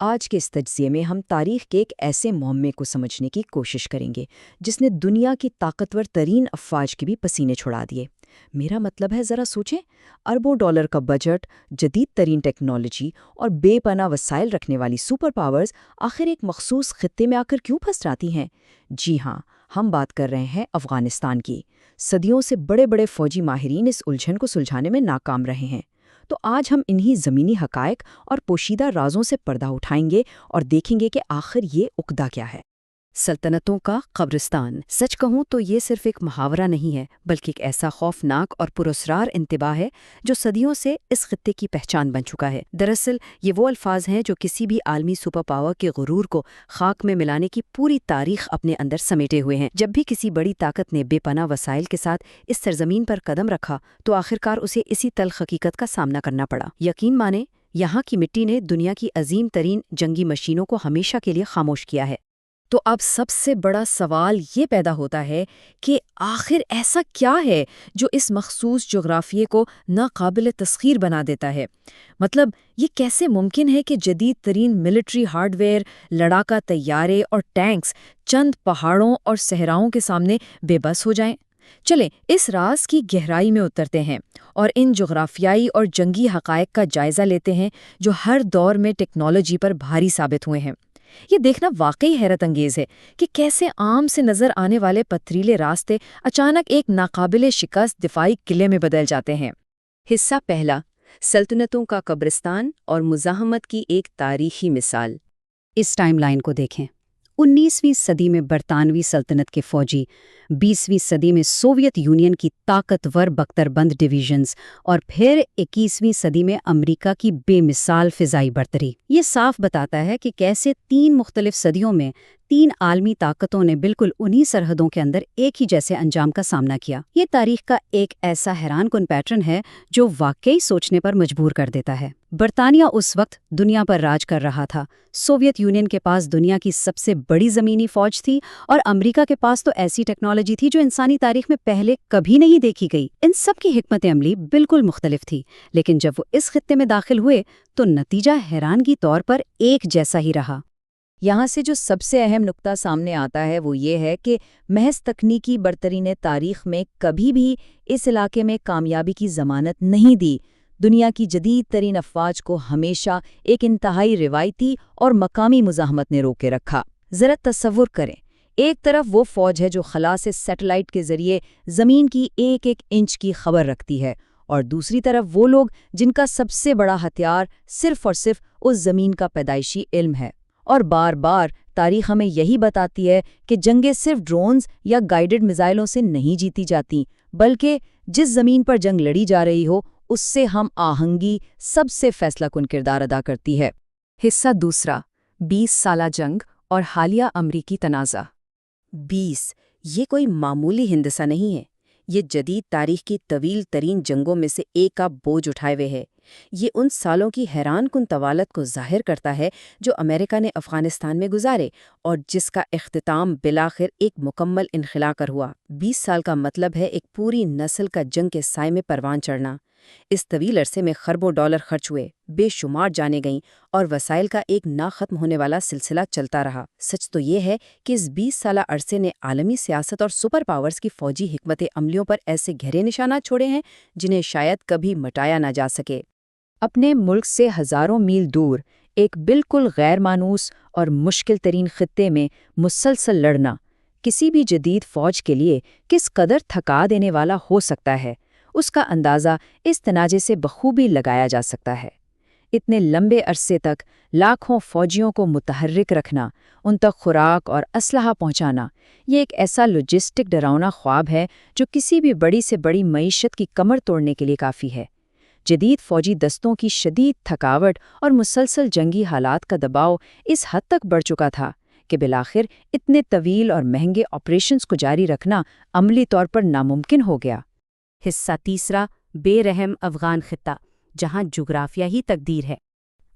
آج کے اس تجزیے میں ہم تاریخ کے ایک ایسے معمے کو سمجھنے کی کوشش کریں گے جس نے دنیا کی طاقتور ترین افواج کے بھی پسینے چھڑا دیے۔ میرا مطلب ہے، ذرا سوچیں، اربوں ڈالر کا بجٹ، جدید ترین ٹیکنالوجی اور بے پناہ وسائل رکھنے والی سپر پاورز آخر ایک مخصوص خطے میں آ کر کیوں پھنس جاتی ہیں؟ جی ہاں، ہم بات کر رہے ہیں افغانستان کی۔ صدیوں سے بڑے بڑے فوجی ماہرین اس الجھن کو سلجھانے میں ناکام رہے ہیں۔ تو آج ہم انہی زمینی حقائق اور پوشیدہ رازوں سے پردہ اٹھائیں گے اور دیکھیں گے کہ آخر یہ عقدہ کیا ہے۔ سلطنتوں کا قبرستان، سچ کہوں تو یہ صرف ایک محاورہ نہیں ہے، بلکہ ایک ایسا خوفناک اور پراسرار انتباہ ہے جو صدیوں سے اس خطے کی پہچان بن چکا ہے۔ دراصل یہ وہ الفاظ ہیں جو کسی بھی عالمی سپر پاور کے غرور کو خاک میں ملانے کی پوری تاریخ اپنے اندر سمیٹے ہوئے ہیں۔ جب بھی کسی بڑی طاقت نے بے پناہ وسائل کے ساتھ اس سرزمین پر قدم رکھا تو آخرکار اسے اسی تلخ حقیقت کا سامنا کرنا پڑا۔ یقین مانیں، یہاں کی مٹی نے دنیا کی عظیم ترین جنگی مشینوں کو ہمیشہ کے لیے خاموش کیا ہے۔ تو اب سب سے بڑا سوال یہ پیدا ہوتا ہے کہ آخر ایسا کیا ہے جو اس مخصوص جغرافیے کو ناقابل تسخیر بنا دیتا ہے؟ مطلب یہ کیسے ممکن ہے کہ جدید ترین ملٹری ہارڈ ویئر، لڑاکا طیارے اور ٹینکس چند پہاڑوں اور صحراؤں کے سامنے بے بس ہو جائیں؟ چلیں اس راز کی گہرائی میں اترتے ہیں اور ان جغرافیائی اور جنگی حقائق کا جائزہ لیتے ہیں جو ہر دور میں ٹیکنالوجی پر بھاری ثابت ہوئے ہیں۔ یہ دیکھنا واقعی حیرت انگیز ہے کہ کیسے عام سے نظر آنے والے پتھریلے راستے اچانک ایک ناقابل شکست دفاعی قلعے میں بدل جاتے ہیں۔ حصہ پہلا، سلطنتوں کا قبرستان اور مزاحمت کی ایک تاریخی مثال۔ اس ٹائم لائن کو دیکھیں۔ 19ویں صدی میں برطانوی سلطنت کے فوجی، 20ویں صدی میں سوویت یونین کی طاقتور بختربند ڈویژنز اور پھر 21ویں صدی میں امریکہ کی بے مثال فضائی برتری۔ یہ صاف بتاتا ہے کہ کیسے 3 مختلف صدیوں میں 3 عالمی طاقتوں نے بالکل انہی سرحدوں کے اندر ایک ہی جیسے انجام کا سامنا کیا۔ یہ تاریخ کا ایک ایسا حیران کن پیٹرن ہے جو واقعی سوچنے پر مجبور کر دیتا ہے۔ برطانیہ اس وقت دنیا پر راج کر رہا تھا، سوویت یونین کے پاس دنیا کی سب سے بڑی زمینی فوج تھی اور امریکہ کے پاس تو ایسی ٹیکنالوجی تھی جو انسانی تاریخ میں پہلے کبھی نہیں دیکھی گئی۔ ان سب کی حکمت عملی بالکل مختلف تھی، لیکن جب وہ اس خطے میں داخل ہوئے تو نتیجہ حیرانگی طور پر ایک جیسا ہی رہا۔ یہاں سے جو سب سے اہم نقطہ سامنے آتا ہے وہ یہ ہے کہ محض تکنیکی برتری نے تاریخ میں کبھی بھی اس علاقے میں کامیابی کی ضمانت نہیں دی۔ دنیا کی جدید ترین افواج کو ہمیشہ ایک انتہائی روایتی اور مقامی مزاحمت نے روکے رکھا۔ ذرا تصور کریں، ایک طرف وہ فوج ہے جو خلا سے سیٹلائٹ کے ذریعے زمین کی ایک ایک انچ کی خبر رکھتی ہے، اور دوسری طرف وہ لوگ جن کا سب سے بڑا ہتھیار صرف اور صرف اس زمین کا پیدائشی علم ہے۔ اور بار بار تاریخ ہمیں یہی بتاتی ہے کہ جنگیں صرف ڈرونز یا گائیڈڈ میزائلوں سے نہیں جیتی جاتی، بلکہ جس زمین پر جنگ لڑی جا رہی ہو اس سے ہم آہنگی سب سے فیصلہ کن کردار ادا کرتی ہے۔ حصہ دوسرا، 20 سالہ جنگ اور حالیہ امریکی تنازع۔ 20 یہ کوئی معمولی ہندسہ نہیں ہے، یہ جدید تاریخ کی طویل ترین جنگوں میں سے ایک کا بوجھ اٹھائے ہوئے ہے۔ یہ ان سالوں کی حیران کن طوالت کو ظاہر کرتا ہے جو امریکہ نے افغانستان میں گزارے اور جس کا اختتام بالآخر ایک مکمل انخلا کر ہوا۔ 20 سال کا مطلب ہے ایک پوری نسل کا جنگ کے سائے میں پروان چڑھنا۔ اس طویل عرصے میں خربوں ڈالر خرچ ہوئے، بے شمار جانیں گئیں اور وسائل کا ایک نہ ختم ہونے والا سلسلہ چلتا رہا۔ سچ تو یہ ہے کہ اس 20 سالہ عرصے نے عالمی سیاست اور سپر پاورز کی فوجی حکمت عملیوں پر ایسے گہرے نشانات چھوڑے ہیں جنہیں شاید کبھی مٹایا نہ جا سکے۔ اپنے ملک سے ہزاروں میل دور ایک بالکل غیر مانوس اور مشکل ترین خطے میں مسلسل لڑنا کسی بھی جدید فوج کے لیے کس قدر تھکا دینے والا ہو سکتا ہے، اس کا اندازہ اس تناظر سے بخوبی لگایا جا سکتا ہے۔ اتنے لمبے عرصے تک لاکھوں فوجیوں کو متحرک رکھنا، ان تک خوراک اور اسلحہ پہنچانا، یہ ایک ایسا لاجسٹک ڈراؤنا خواب ہے جو کسی بھی بڑی سے بڑی معیشت کی کمر توڑنے کے لیے کافی ہے۔ جدید فوجی دستوں کی شدید تھکاوٹ اور مسلسل جنگی حالات کا دباؤ اس حد تک بڑھ چکا تھا کہ بالآخر اتنے طویل اور مہنگے آپریشنز کو جاری رکھنا عملی طور پر ناممکن ہو گیا۔ حصہ تیسرا، بے رحم افغان خطہ، جہاں جغرافیہ ہی تقدیر ہے۔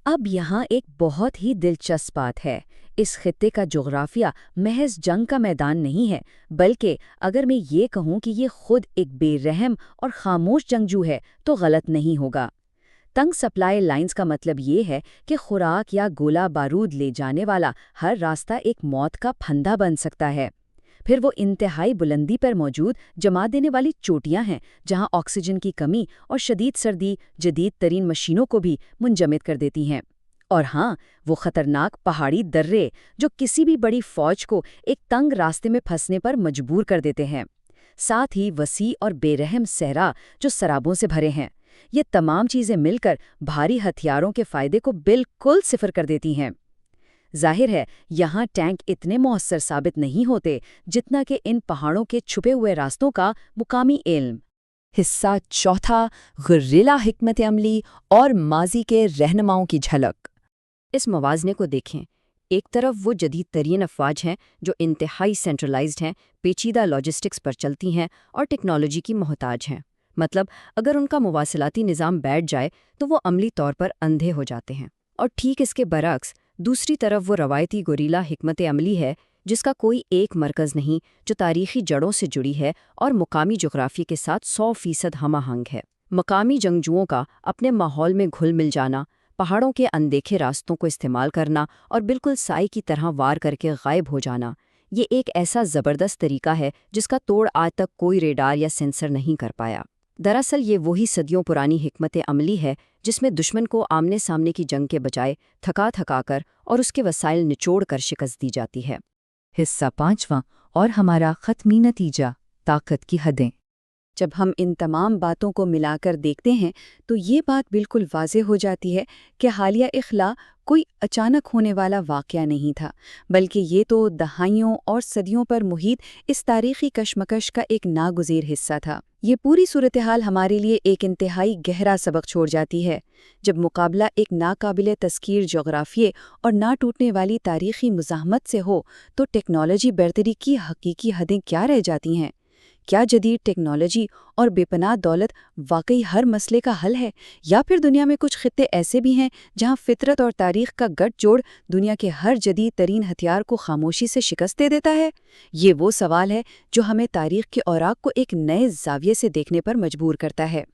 اب یہاں ایک بہت ہی دلچسپ بات ہے، اس خطے کا جغرافیہ محض جنگ کا میدان نہیں ہے، بلکہ اگر میں یہ کہوں کہ یہ خود ایک بے رحم اور خاموش جنگجو ہے تو غلط نہیں ہوگا۔ تنگ سپلائی لائنز کا مطلب یہ ہے کہ خوراک یا گولہ بارود لے جانے والا ہر راستہ ایک موت کا پھندا بن سکتا ہے۔ پھر وہ انتہائی بلندی پر موجود جما دینے والی چوٹیاں ہیں جہاں آکسیجن کی کمی اور شدید سردی جدید ترین مشینوں کو بھی منجمد کر دیتی ہیں۔ اور ہاں، وہ خطرناک پہاڑی درے جو کسی بھی بڑی فوج کو ایک تنگ راستے میں پھنسنے پر مجبور کر دیتے ہیں۔ ساتھ ہی وسیع اور بے رحم صحرا جو سرابوں سے بھرے ہیں۔ یہ تمام چیزیں مل کر بھاری ہتھیاروں کے فائدے کو بالکل صفر کر دیتی ہیں۔ ظاہر ہے یہاں ٹینک اتنے مؤثر ثابت نہیں ہوتے جتنا کہ ان پہاڑوں کے چھپے ہوئے راستوں کا مقامی علم۔ حصہ چوتھا، غریلا حکمت عملی اور ماضی کے رہنماؤں کی جھلک۔ اس موازنے کو دیکھیں۔ ایک طرف وہ جدید ترین افواج ہیں جو انتہائی سینٹرلائزڈ ہیں، پیچیدہ لاجسٹکس پر چلتی ہیں اور ٹیکنالوجی کی محتاج ہیں۔ مطلب اگر ان کا مواصلاتی نظام بیٹھ جائے تو وہ عملی طور پر اندھے ہو جاتے ہیں۔ اور ٹھیک اس کے برعکس دوسری طرف وہ روایتی گوریلا حکمت عملی ہے جس کا کوئی ایک مرکز نہیں، جو تاریخی جڑوں سے جڑی ہے اور مقامی جغرافیے کے ساتھ 100% ہم آہنگ ہے۔ مقامی جنگجوؤں کا اپنے ماحول میں گھل مل جانا، پہاڑوں کے اندیکھے راستوں کو استعمال کرنا اور بالکل سائی کی طرح وار کر کے غائب ہو جانا، یہ ایک ایسا زبردست طریقہ ہے جس کا توڑ آج تک کوئی ریڈار یا سینسر نہیں کر پایا۔ دراصل یہ وہی صدیوں پرانی حکمت عملی ہے جس میں دشمن کو آمنے سامنے کی جنگ کے بجائے تھکا کر اور اس کے وسائل نچوڑ کر شکست دی جاتی ہے۔ حصہ پانچواں اور ہمارا حتمی نتیجہ، طاقت کی حدیں۔ جب ہم ان تمام باتوں کو ملا کر دیکھتے ہیں تو یہ بات بالکل واضح ہو جاتی ہے کہ حالیہ اخلاء کوئی اچانک ہونے والا واقعہ نہیں تھا، بلکہ یہ تو دہائیوں اور صدیوں پر محیط اس تاریخی کشمکش کا ایک ناگزیر حصہ تھا۔ یہ پوری صورتحال ہمارے لیے ایک انتہائی گہرا سبق چھوڑ جاتی ہے۔ جب مقابلہ ایک ناقابل تذکیر جغرافیے اور نہ ٹوٹنے والی تاریخی مزاحمت سے ہو تو ٹیکنالوجی برتری کی حقیقی حدیں کیا رہ جاتی ہیں؟ کیا جدید ٹیکنالوجی اور بے پناہ دولت واقعی ہر مسئلے کا حل ہے، یا پھر دنیا میں کچھ خطے ایسے بھی ہیں جہاں فطرت اور تاریخ کا گٹھ جوڑ دنیا کے ہر جدید ترین ہتھیار کو خاموشی سے شکست دے دیتا ہے؟ یہ وہ سوال ہے جو ہمیں تاریخ کے اوراق کو ایک نئے زاویے سے دیکھنے پر مجبور کرتا ہے۔